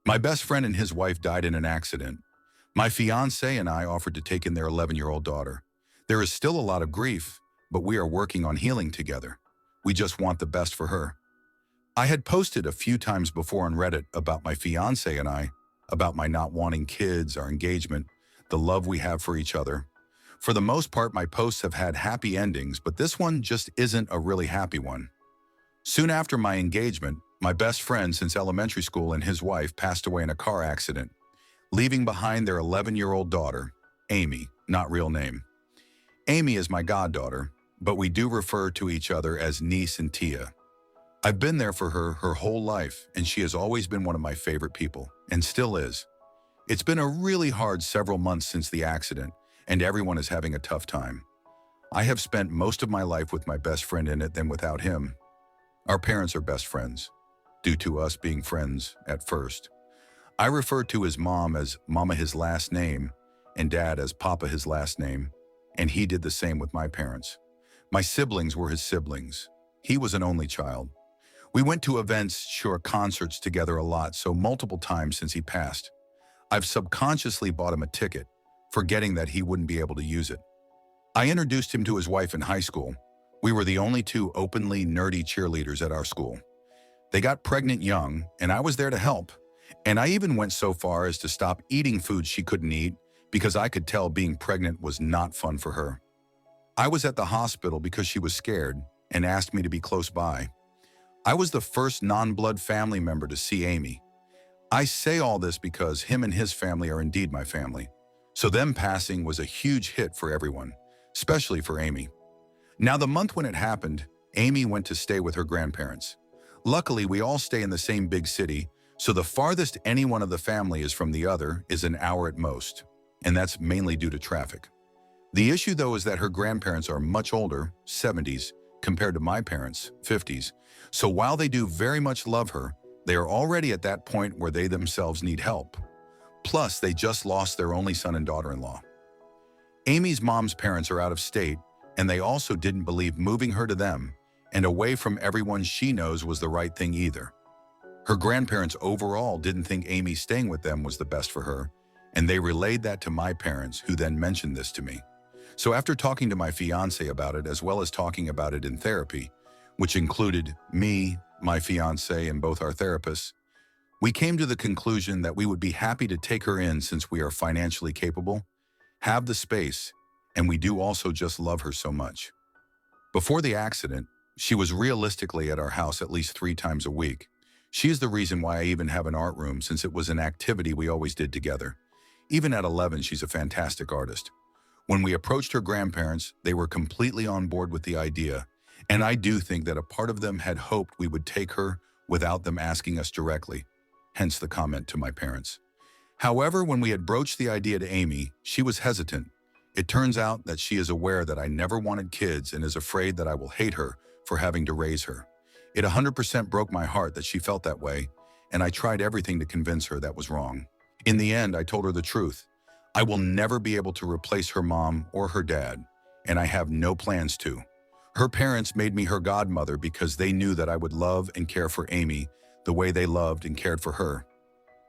My best friend and his wife died in an accident. My fiance and I offered to take in their 11-year-old daughter. There is still a lot of grief, but we are working on healing together. We just want the best for her. I had posted a few times before on Reddit about my fiance and I, about my not wanting kids, our engagement, the love we have for each other. For the most part, my posts have had happy endings, but this one just isn't a really happy one. Soon after my engagement, my best friend since elementary school and his wife passed away in a car accident, leaving behind their 11-year-old daughter, Amy, not real name. Amy is my goddaughter, but we do refer to each other as niece and Tia. I've been there for her whole life, and she has always been one of my favorite people, and still is. It's been a really hard several months since the accident, and everyone is having a tough time. I have spent most of my life with my best friend in it than without him. Our parents are best friends, due to us being friends at first. I refer to his mom as Mama, his last name, and Dad as Papa, his last name, and he did the same with my parents. My siblings were his siblings. He was an only child. We went to events, sure, concerts together a lot, so multiple times since he passed. I've subconsciously bought him a ticket, forgetting that he wouldn't be able to use it. I introduced him to his wife in high school. We were the only two openly nerdy cheerleaders at our school. They got pregnant young, and I was there to help. And I even went so far as to stop eating food she couldn't eat because I could tell being pregnant was not fun for her. I was at the hospital because she was scared and asked me to be close by. I was the first non-blood family member to see Amy. I say all this because him and his family are indeed my family. So them passing was a huge hit for everyone, especially for Amy. Now, the month when it happened, Amy went to stay with her grandparents. Luckily, we all stay in the same big city, so the farthest any one of the family is from the other is an hour at most, and that's mainly due to traffic. The issue, though, is that her grandparents are much older, 70s, compared to my parents, 50s. So while they do very much love her, they are already at that point where they themselves need help. Plus, they just lost their only son and daughter-in-law. Amy's mom's parents are out of state, and they also didn't believe moving her to them and away from everyone she knows was the right thing either. Her grandparents overall didn't think Amy staying with them was the best for her, and they relayed that to my parents, who then mentioned this to me. So after talking to my fiance about it, as well as talking about it in therapy, which included me, my fiance, and both our therapists, we came to the conclusion that we would be happy to take her in since we are financially capable, have the space, and we do also just love her so much. Before the accident, she was realistically at our house at least 3 times a week. She is the reason why I even have an art room, since it was an activity we always did together. Even at 11, she's a fantastic artist. When we approached her grandparents, they were completely on board with the idea, and I do think that a part of them had hoped we would take her without them asking us directly, hence the comment to my parents. However, when we had broached the idea to Amy, she was hesitant. It turns out that she is aware that I never wanted kids and is afraid that I will hate her for having to raise her. It 100% broke my heart that she felt that way, and I tried everything to convince her that was wrong. In the end, I told her the truth. I will never be able to replace her mom or her dad, and I have no plans to. Her parents made me her godmother because they knew that I would love and care for Amy the way they loved and cared for her.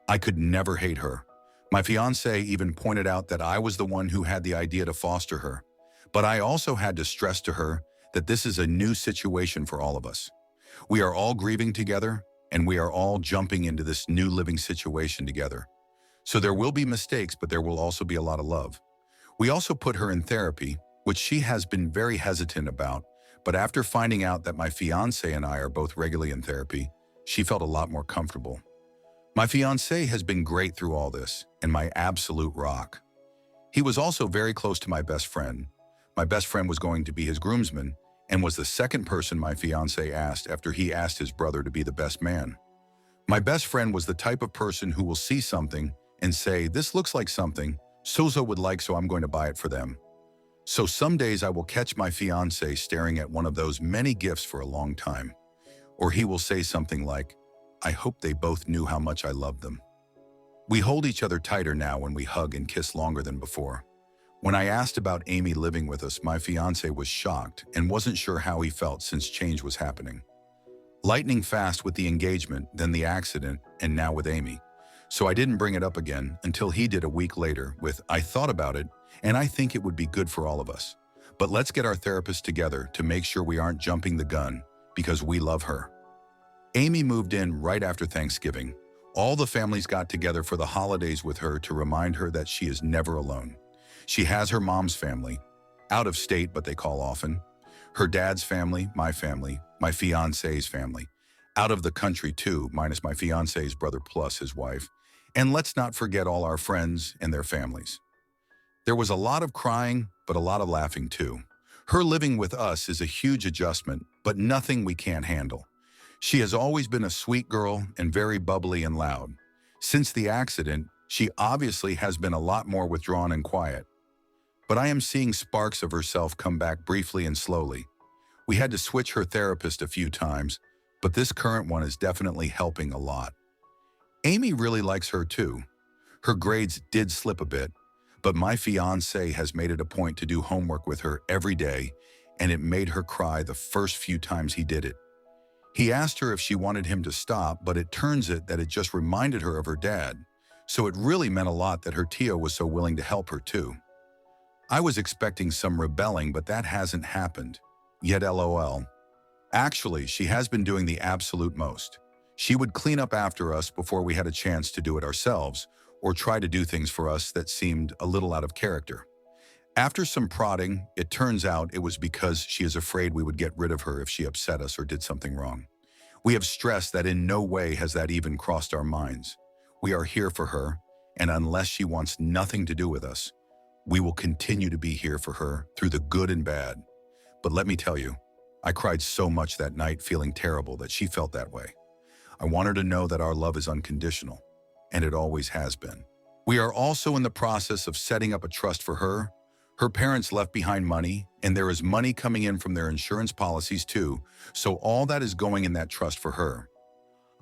I could never hate her. My fiancé even pointed out that I was the one who had the idea to foster her, but I also had to stress to her that this is a new situation for all of us. We are all grieving together, and we are all jumping into this new living situation together. So there will be mistakes, but there will also be a lot of love. We also put her in therapy, which she has been very hesitant about, but after finding out that my fiancé and I are both regularly in therapy, she felt a lot more comfortable. My fiancé has been great through all this, and my absolute rock. He was also very close to my best friend. My best friend was going to be his groomsman, and was the second person my fiancé asked after he asked his brother to be the best man. My best friend was the type of person who will see something and say, "This looks like something so would like, so I'm going to buy it for them." So some days I will catch my fiancé staring at one of those many gifts for a long time. Or he will say something like, "I hope they both knew how much I love them." We hold each other tighter now when we hug and kiss longer than before. When I asked about Amy living with us, my fiancé was shocked and wasn't sure how he felt since change was happening. Lightning fast with the engagement, then the accident, and now with Amy. So I didn't bring it up again until he did a week later with, "I thought about it, and I think it would be good for all of us. But let's get our therapist together to make sure we aren't jumping the gun because we love her." Amy moved in right after Thanksgiving. All the families got together for the holidays with her to remind her that she is never alone. She has her mom's family, out of state but they call often, her dad's family, my fiance's family, out of the country too, minus my fiance's brother plus his wife, and let's not forget all our friends and their families. There was a lot of crying, but a lot of laughing too. Her living with us is a huge adjustment, but nothing we can't handle. She has always been a sweet girl and very bubbly and loud. Since the accident, she obviously has been a lot more withdrawn and quiet. But I am seeing sparks of herself come back briefly and slowly. We had to switch her therapist a few times, but this current one is definitely helping a lot. Amy really likes her too. Her grades did slip a bit, but my fiancé has made it a point to do homework with her every day, and it made her cry the first few times he did it. He asked her if she wanted him to stop, but it turns out that it just reminded her of her dad, so it really meant a lot that her Tio was so willing to help her too. I was expecting some rebelling, but that hasn't happened. Yet LOL. Actually, she has been doing the absolute most. She would clean up after us before we had a chance to do it ourselves, or try to do things for us that seemed a little out of character. After some prodding, it turns out it was because she is afraid we would get rid of her if she upset us or did something wrong. We have stressed that in no way has that even crossed our minds. We are here for her, and unless she wants nothing to do with us, we will continue to be here for her through the good and bad. But let me tell you, I cried so much that night feeling terrible that she felt that way. I want her to know that our love is unconditional, and it always has been. We are also in the process of setting up a trust for her. Her parents left behind money, and there is money coming in from their insurance policies too, so all that is going in that trust for her.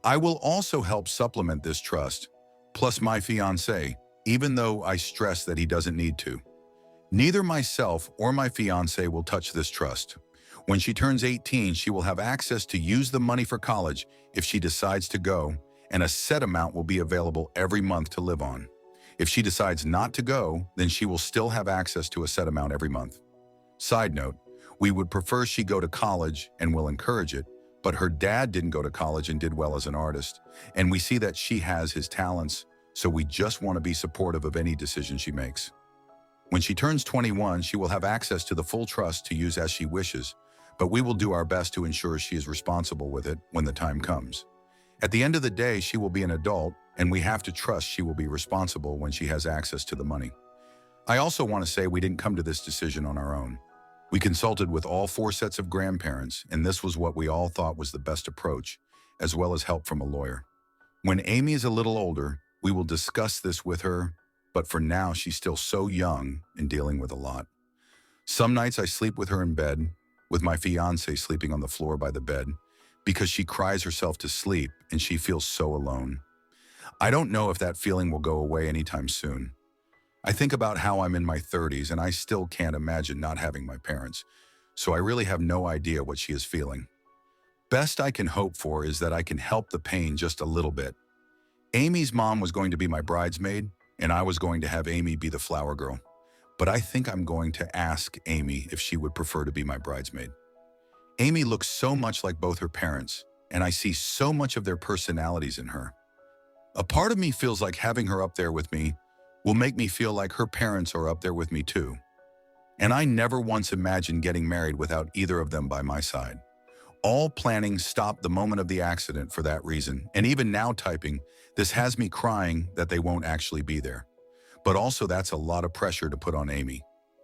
I will also help supplement this trust, plus my fiancé, even though I stress that he doesn't need to. Neither myself or my fiancé will touch this trust. When she turns 18, she will have access to use the money for college if she decides to go, and a set amount will be available every month to live on. If she decides not to go, then she will still have access to a set amount every month. Side note, we would prefer she go to college and will encourage it, but her dad didn't go to college and did well as an artist, and we see that she has his talents, so we just want to be supportive of any decision she makes. When she turns 21, she will have access to the full trust to use as she wishes, but we will do our best to ensure she is responsible with it when the time comes. At the end of the day, she will be an adult, and we have to trust she will be responsible when she has access to the money. I also want to say we didn't come to this decision on our own. We consulted with all 4 sets of grandparents, and this was what we all thought was the best approach, as well as help from a lawyer. When Amy is a little older, we will discuss this with her, but for now she's still so young and dealing with a lot. Some nights I sleep with her in bed, with my fiancé sleeping on the floor by the bed, because she cries herself to sleep and she feels so alone. I don't know if that feeling will go away anytime soon. I think about how I'm in my 30s and I still can't imagine not having my parents, so I really have no idea what she is feeling. Best I can hope for is that I can help the pain just a little bit. Amy's mom was going to be my bridesmaid, and I was going to have Amy be the flower girl, but I think I'm going to ask Amy if she would prefer to be my bridesmaid. Amy looks so much like both her parents, and I see so much of their personalities in her. A part of me feels like having her up there with me will make me feel like her parents are up there with me too. And I never once imagined getting married without either of them by my side. All planning stopped the moment of the accident for that reason, and even now typing, this has me crying that they won't actually be there. But also that's a lot of pressure to put on Amy.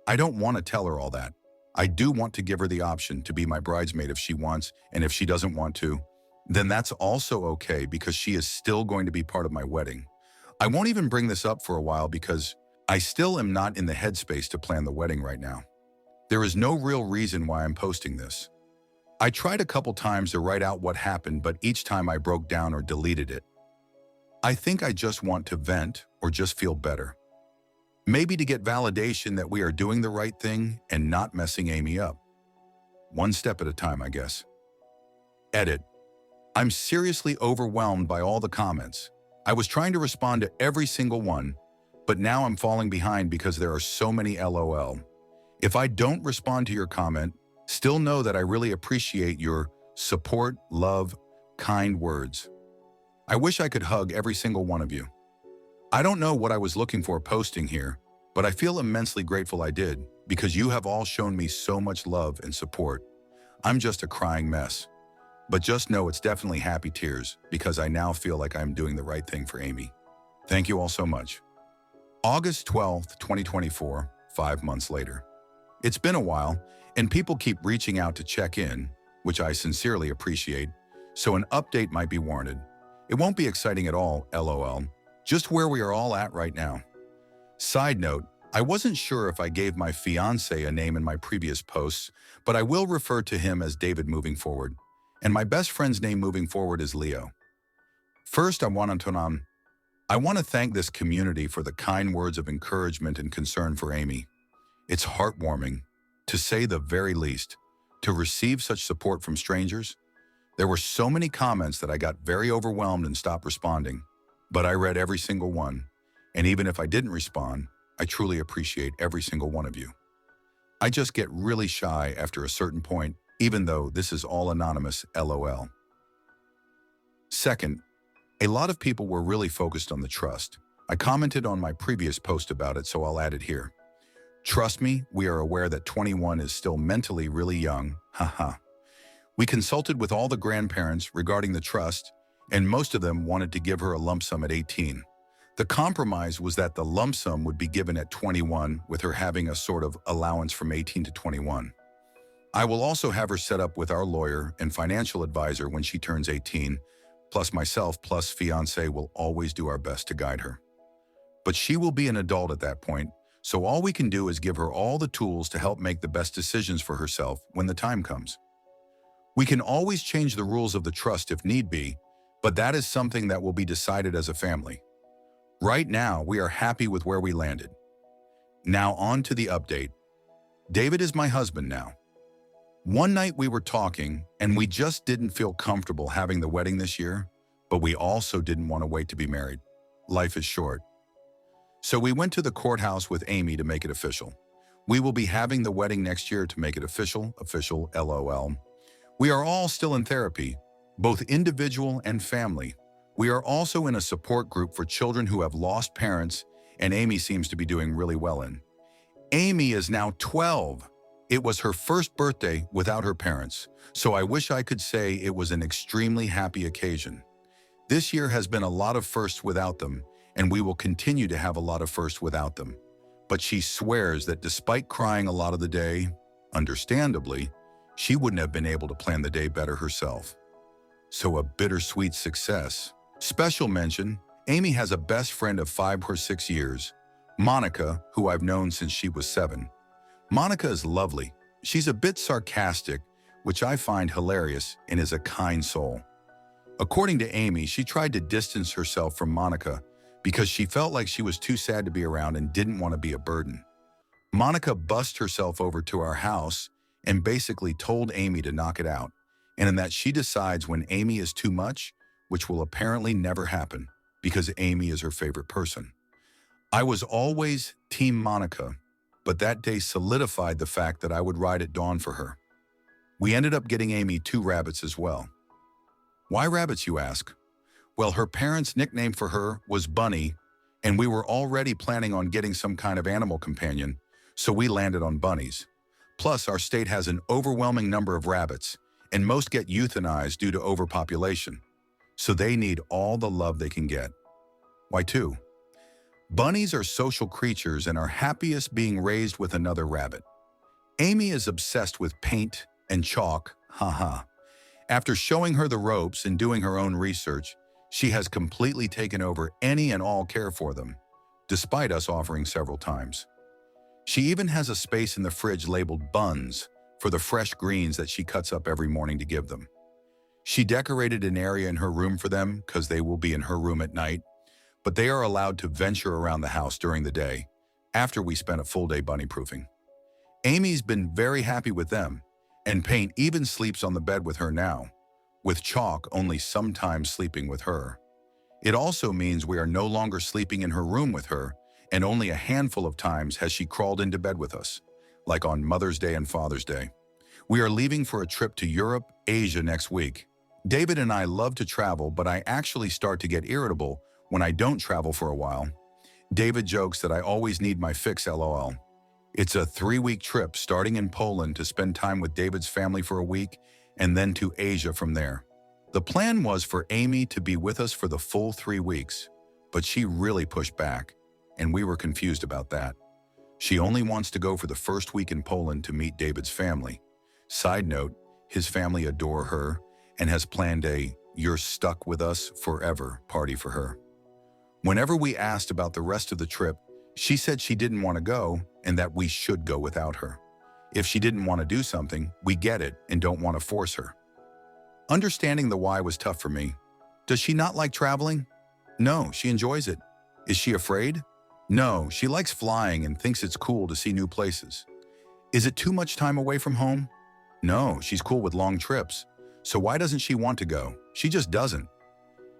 I don't want to tell her all that. I do want to give her the option to be my bridesmaid if she wants, and if she doesn't want to, then that's also okay because she is still going to be part of my wedding. I won't even bring this up for a while because I still am not in the headspace to plan the wedding right now. There is no real reason why I'm posting this. I tried a couple times to write out what happened, but each time I broke down or deleted it. I think I just want to vent or just feel better. Maybe to get validation that we are doing the right thing and not messing Amy up. One step at a time, I guess. Edit. I'm seriously overwhelmed by all the comments. I was trying to respond to every single one, but now I'm falling behind because there are so many LOL. If I don't respond to your comment, still know that I really appreciate your support, love, kind words. I wish I could hug every single one of you. I don't know what I was looking for posting here, but I feel immensely grateful I did because you have all shown me so much love and support. I'm just a crying mess. But just know it's definitely happy tears because I now feel like I'm doing the right thing for Amy. Thank you all so much. August 12th, 2024, 5 months later. It's been a while, and people keep reaching out to check in, which I sincerely appreciate, so an update might be warranted. It won't be exciting at all, LOL, just where we are all at right now. Side note, I wasn't sure if I gave my fiancé a name in my previous posts, but I will refer to him as David moving forward, and my best friend's name moving forward is Leo. First, I want to thank this community for the kind words of encouragement and concern for Amy. It's heartwarming, to say the very least, to receive such support from strangers. There were so many comments that I got very overwhelmed and stopped responding, but I read every single one, and even if I didn't respond, I truly appreciate every single one of you. I just get really shy after a certain point, even though this is all anonymous, LOL. Second, a lot of people were really focused on the trust. I commented on my previous post about it, so I'll add it here. Trust me, we are aware that 21 is still mentally really young, haha. We consulted with all the grandparents regarding the trust, and most of them wanted to give her a lump sum at 18. The compromise was that the lump sum would be given at 21, with her having a sort of allowance from 18 to 21. I will also have her set up with our lawyer and financial advisor when she turns 18, plus myself plus fiance will always do our best to guide her. But she will be an adult at that point, so all we can do is give her all the tools to help make the best decisions for herself when the time comes. We can always change the rules of the trust if need be, but that is something that will be decided as a family. Right now, we are happy with where we landed. Now on to the update. David is my husband now. One night we were talking, and we just didn't feel comfortable having the wedding this year, but we also didn't want to wait to be married. Life is short. So we went to the courthouse with Amy to make it official. We will be having the wedding next year to make it official, LOL. We are all still in therapy, both individual and family. We are also in a support group for children who have lost parents, and Amy seems to be doing really well in. Amy is now 12. It was her first birthday without her parents, so I wish I could say it was an extremely happy occasion. This year has been a lot of firsts without them, and we will continue to have a lot of firsts without them. But she swears that despite crying a lot of the day, understandably, she wouldn't have been able to plan the day better herself. So a bittersweet success. Special mention, Amy has a best friend of 5 or 6 years, Monica, who I've known since she was 7. Monica is lovely. She's a bit sarcastic, which I find hilarious, and is a kind soul. According to Amy, she tried to distance herself from Monica because she felt like she was too sad to be around and didn't want to be a burden. Monica bussed herself over to our house and basically told Amy to knock it out, and in that she decides when Amy is too much, which will apparently never happen because Amy is her favorite person. I was always Team Monica, but that day solidified the fact that I would ride at dawn for her. We ended up getting Amy 2 rabbits as well. Why rabbits, you ask? Well, her parents' nickname for her was Bunny, and we were already planning on getting some kind of animal companion, so we landed on bunnies. Plus, our state has an overwhelming number of rabbits, and most get euthanized due to overpopulation, so they need all the love they can get. Why 2? Bunnies are social creatures and are happiest being raised with another rabbit. Amy is obsessed with paint and chalk, haha. After showing her the ropes and doing her own research, she has completely taken over any and all care for them, despite us offering several times. She even has a space in the fridge labeled buns for the fresh greens that she cuts up every morning to give them. She decorated an area in her room for them because they will be in her room at night, but they are allowed to venture around the house during the day after we spent a full day bunny proofing. Amy's been very happy with them, and Paint even sleeps on the bed with her now, with Chalk only sometimes sleeping with her. It also means we are no longer sleeping in her room with her, and only a handful of times has she crawled into bed with us, like on Mother's Day and Father's Day. We are leaving for a trip to Europe, Asia next week. David and I love to travel, but I actually start to get irritable when I don't travel for a while. David jokes that I always need my fix, lol. It's a 3-week trip starting in Poland to spend time with David's family for a week and then to Asia from there. The plan was for Amy to be with us for the full 3 weeks, but she really pushed back, and we were confused about that. She only wants to go for the first week in Poland to meet David's family. Side note, his family adore her and has planned a "you're stuck with us forever" party for her. Whenever we asked about the rest of the trip, she said she didn't want to go and that we should go without her. If she didn't want to do something, we get it and don't want to force her. Understanding the why was tough for me. Does she not like traveling? No, she enjoys it. Is she afraid? No, she likes flying and thinks it's cool to see new places. Is it too much time away from home? No, she's cool with long trips. So why doesn't she want to go? She just doesn't.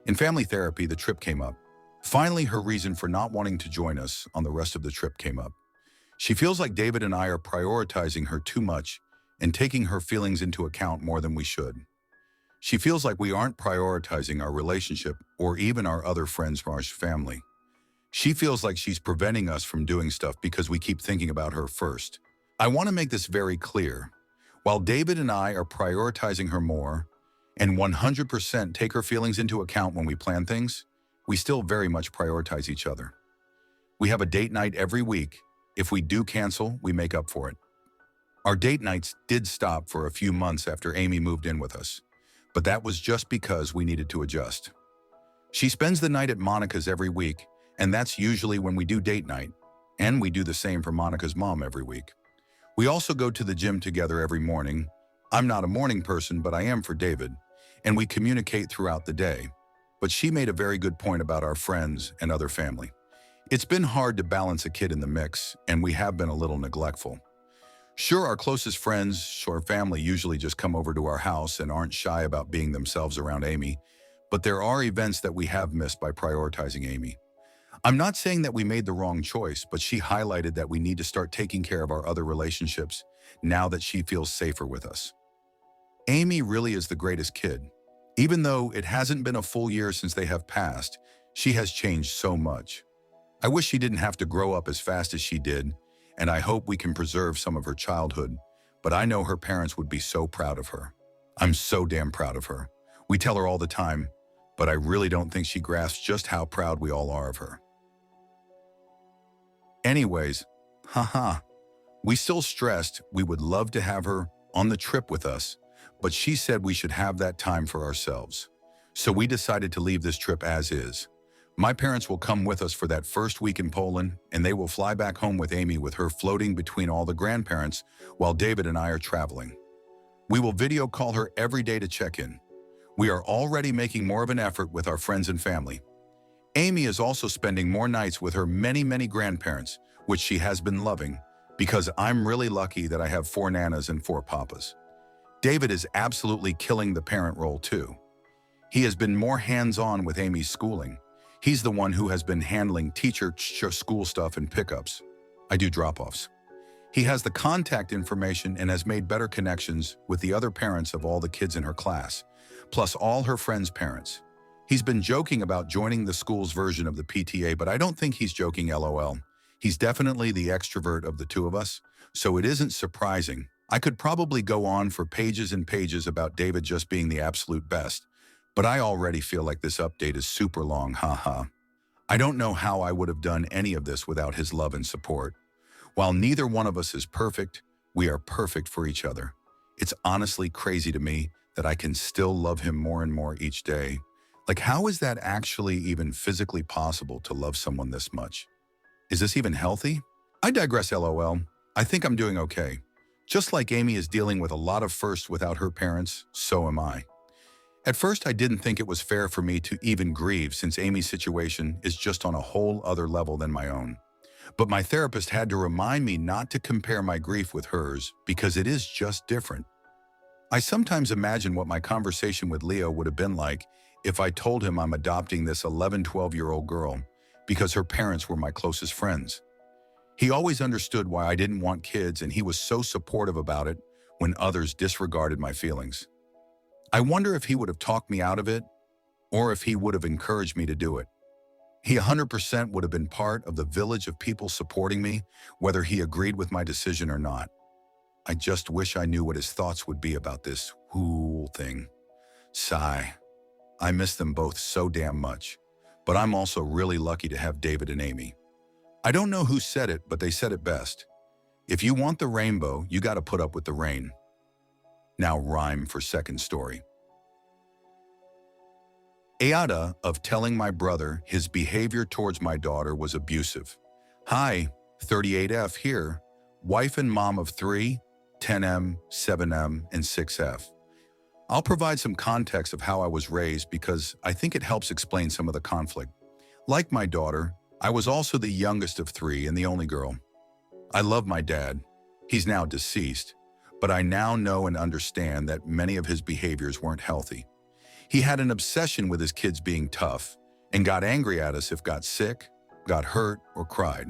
In family therapy, the trip came up. Finally, her reason for not wanting to join us on the rest of the trip came up. She feels like David and I are prioritizing her too much and taking her feelings into account more than we should. She feels like we aren't prioritizing our relationship or even our other friends from our family. She feels like she's preventing us from doing stuff because we keep thinking about her first. I want to make this very clear. While David and I are prioritizing her more and 100% take her feelings into account when we plan things, we still very much prioritize each other. We have a date night every week. If we do cancel, we make up for it. Our date nights did stop for a few months after Amy moved in with us, but that was just because we needed to adjust. She spends the night at Monica's every week, and that's usually when we do date night, and we do the same for Monica's mom every week. We also go to the gym together every morning. I'm not a morning person, but I am for David, and we communicate throughout the day. But she made a very good point about our friends and other family. It's been hard to balance a kid in the mix, and we have been a little neglectful. Sure, our closest friends or family usually just come over to our house and aren't shy about being themselves around Amy, but there are events that we have missed by prioritizing Amy. I'm not saying that we made the wrong choice, but she highlighted that we need to start taking care of our other relationships now that she feels safer with us. Amy really is the greatest kid. Even though it hasn't been a full year since they have passed, she has changed so much. I wish she didn't have to grow up as fast as she did, and I hope we can preserve some of her childhood, but I know her parents would be so proud of her. I'm so damn proud of her. We tell her all the time, but I really don't think she grasps just how proud we all are of her. Anyways, we still stressed we would love to have her on the trip with us, but she said we should have that time for ourselves. So we decided to leave this trip as is. My parents will come with us for that first week in Poland, and they will fly back home with Amy with her floating between all the grandparents while David and I are traveling. We will video call her every day to check in. We are already making more of an effort with our friends and family. Amy is also spending more nights with her many grandparents, which she has been loving, because I'm really lucky that I have 4 nanas and 4 papas. David is absolutely killing the parent role too. He has been more hands-on with Amy's schooling. He's the one who has been handling teacher school stuff and pickups. I do drop-offs. He has the contact information and has made better connections with the other parents of all the kids in her class, plus all her friends' parents. He's been joking about joining the school's version of the PTA, but I don't think he's joking, lol. He's definitely the extrovert of the two of us, so it isn't surprising. I could probably go on for pages and pages about David just being the absolute best, but I already feel like this update is super long, I don't know how I would have done any of this without his love and support. While neither one of us is perfect, we are perfect for each other. It's honestly crazy to me that I can still love him more and more each day. Like, how is that actually even physically possible to love someone this much? Is this even healthy? I digress, lol. I think I'm doing okay. Just like Amy is dealing with a lot of firsts without her parents, so am I. At first, I didn't think it was fair for me to even grieve since Amy's situation is just on a whole other level than my own. But my therapist had to remind me not to compare my grief with hers because it is just different. I sometimes imagine what my conversation with Leo would have been like if I told him I'm adopting this 11, 12-year-old girl because her parents were my closest friends. He always understood why I didn't want kids, and he was so supportive about it when others disregarded my feelings. I wonder if he would have talked me out of it or if he would have encouraged me to do it. He 100% would have been part of the village of people supporting me, whether he agreed with my decision or not. I just wish I knew what his thoughts would be about this whole thing. Sigh. I miss them both so damn much, but I'm also really lucky to have David and Amy. I don't know who said it, but they said it best. If you want the rainbow, you got to put up with the rain. Now rhyme for second story. Ayada of telling my brother his behavior towards my daughter was abusive. Hi, 38F here, wife and mom of 3, 10M, 7M, and 6F. I'll provide some context of how I was raised because I think it helps explain some of the conflict. Like my daughter, I was also the youngest of 3 and the only girl. I love my dad. He's now deceased, but I now know and understand that many of his behaviors weren't healthy. He had an obsession with his kids being tough and got angry at us if got sick, got hurt, or cried.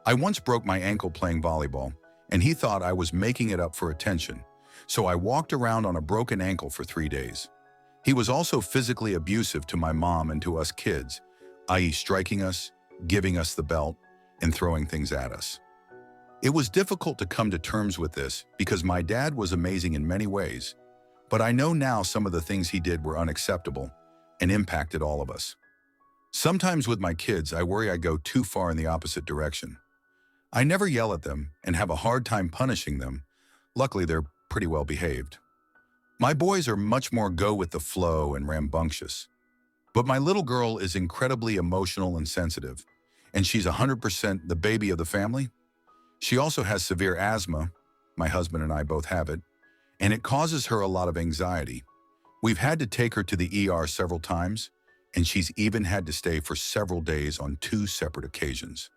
I once broke my ankle playing volleyball, and he thought I was making it up for attention, so I walked around on a broken ankle for 3 days. He was also physically abusive to my mom and to us kids, i.e. striking us, giving us the belt, and throwing things at us. It was difficult to come to terms with this because my dad was amazing in many ways, but I know now some of the things he did were unacceptable and impacted all of us. Sometimes with my kids, I worry I go too far in the opposite direction. I never yell at them and have a hard time punishing them. Luckily, they're pretty well behaved. My boys are much more go with the flow and rambunctious. But my little girl is incredibly emotional and sensitive, and she's 100% the baby of the family. She also has severe asthma, my husband and I both have it, and it causes her a lot of anxiety. We've had to take her to the ER several times, and she's even had to stay for several days on 2 separate occasions.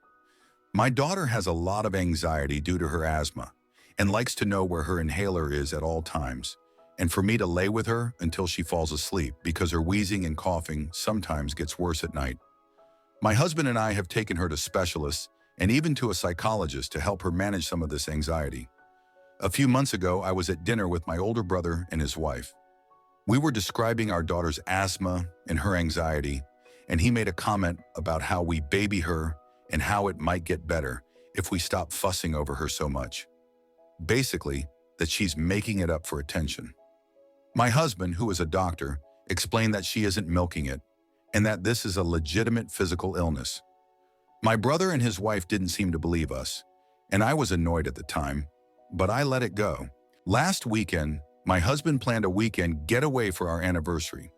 My daughter has a lot of anxiety due to her asthma and likes to know where her inhaler is at all times, and for me to lay with her until she falls asleep because her wheezing and coughing sometimes gets worse at night. My husband and I have taken her to specialists and even to a psychologist to help her manage some of this anxiety. A few months ago, I was at dinner with my older brother and his wife. We were describing our daughter's asthma and her anxiety, and he made a comment about how we baby her and how it might get better if we stop fussing over her so much. Basically, that she's making it up for attention. My husband, who is a doctor, explained that she isn't milking it and that this is a legitimate physical illness. My brother and his wife didn't seem to believe us, and I was annoyed at the time, but I let it go. Last weekend, my husband planned a weekend getaway for our anniversary.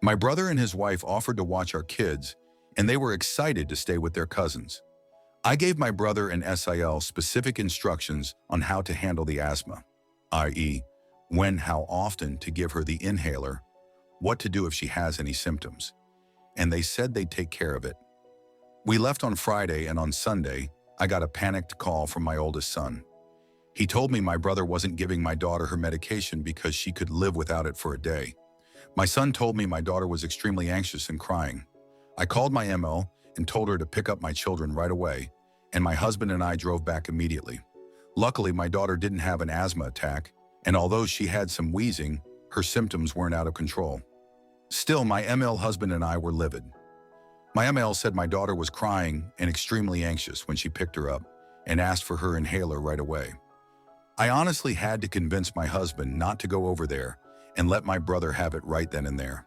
My brother and his wife offered to watch our kids, and they were excited to stay with their cousins. I gave my brother and SIL specific instructions on how to handle the asthma, i.e., when, how often to give her the inhaler, what to do if she has any symptoms, and they said they'd take care of it. We left on Friday, and on Sunday, I got a panicked call from my oldest son. He told me my brother wasn't giving my daughter her medication because she could live without it for a day. My son told me my daughter was extremely anxious and crying. I called my ML and told her to pick up my children right away, and my husband and I drove back immediately. Luckily, my daughter didn't have an asthma attack, and although she had some wheezing, her symptoms weren't out of control. Still, my ML husband and I were livid. My ML said my daughter was crying and extremely anxious when she picked her up and asked for her inhaler right away. I honestly had to convince my husband not to go over there and let my brother have it right then and there.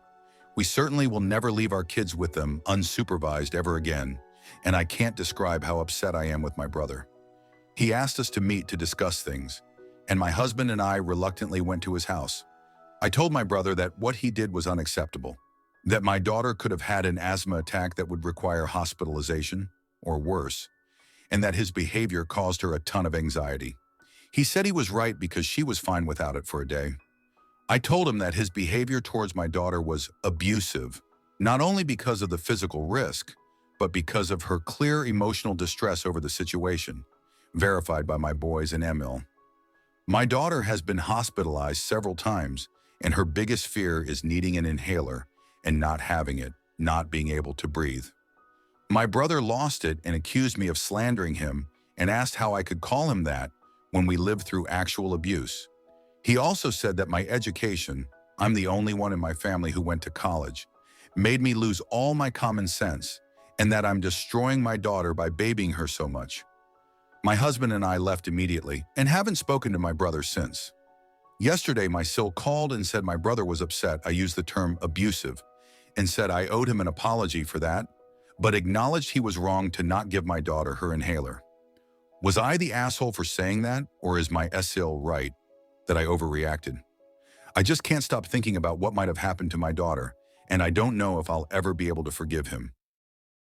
We certainly will never leave our kids with them unsupervised ever again, and I can't describe how upset I am with my brother. He asked us to meet to discuss things, and my husband and I reluctantly went to his house. I told my brother that what he did was unacceptable, that my daughter could have had an asthma attack that would require hospitalization, or worse, and that his behavior caused her a ton of anxiety. He said he was right because she was fine without it for a day. I told him that his behavior towards my daughter was abusive, not only because of the physical risk, but because of her clear emotional distress over the situation, verified by my boys and Emil. My daughter has been hospitalized several times, and her biggest fear is needing an inhaler and not having it, not being able to breathe. My brother lost it and accused me of slandering him and asked how I could call him that when we lived through actual abuse. He also said that my education, I'm the only one in my family who went to college, made me lose all my common sense and that I'm destroying my daughter by babying her so much. My husband and I left immediately and haven't spoken to my brother since. Yesterday, my SIL called and said my brother was upset I used the term abusive and said I owed him an apology for that, but acknowledged he was wrong to not give my daughter her inhaler. Was I the asshole for saying that, or is my SIL right that I overreacted? I just can't stop thinking about what might have happened to my daughter, and I don't know if I'll ever be able to forgive him.